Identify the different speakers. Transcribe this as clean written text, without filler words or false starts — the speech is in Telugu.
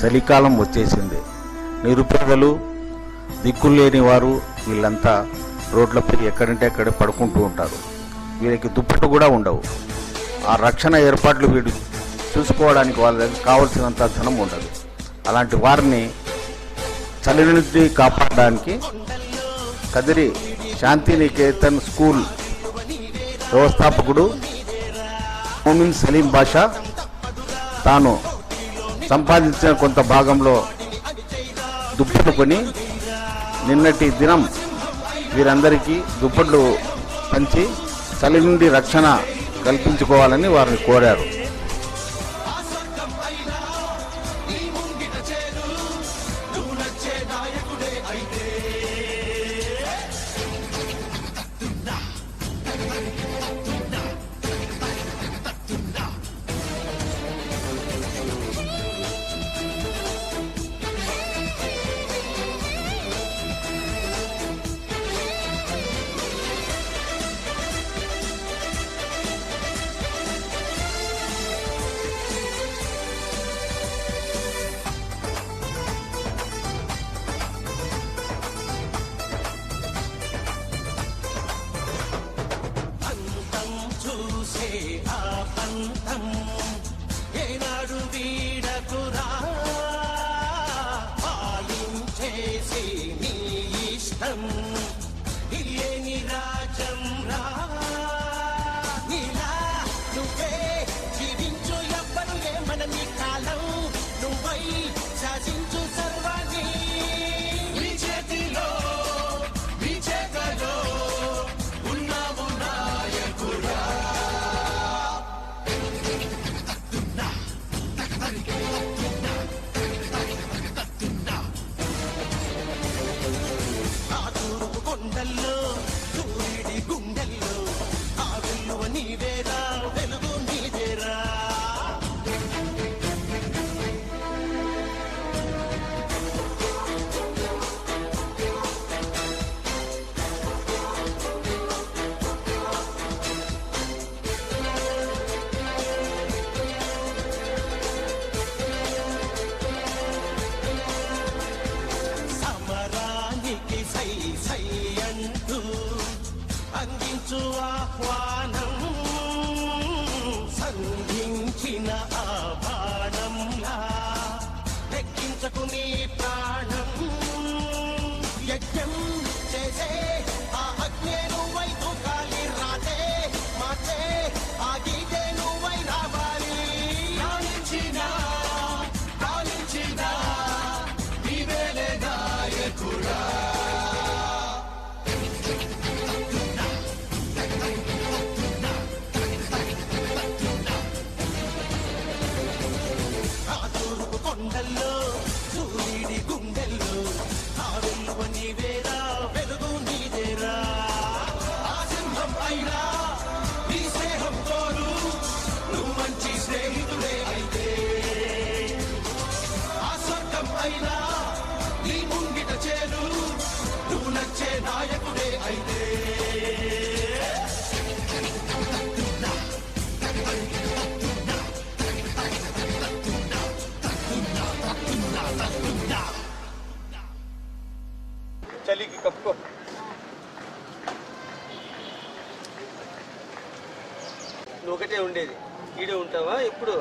Speaker 1: చలికాలం వచ్చేసింది. నిరుపేదలు, దిక్కులేని వారు వీళ్ళంతా రోడ్లపై ఎక్కడంటే అక్కడే పడుకుంటూ ఉంటారు. వీరికి దుప్పట్లు కూడా ఉండవు. ఆ రక్షణ ఏర్పాట్లు వీడు చూసుకోవడానికి వాళ్ళ దగ్గర కావలసినంత ధనం ఉండదు. అలాంటి వారిని చలి నుండి కాపాడడానికి కదిరి శాంతినికేతన్ స్కూల్ వ్యవస్థాపకుడు మోమిన్ సలీం బాషా తాను సంపాదించిన కొంత భాగంలో దుప్పట్లు కొని నిన్నటి దినం వీరందరికీ దుప్పట్లు పంచి చలి నుండి రక్షణ కల్పించుకోవాలని వారిని కోరారు.
Speaker 2: చలికి కప్పుకో. నువ్వు ఒకటే ఉండేది, ఈడే ఉంటావా ఎప్పుడు?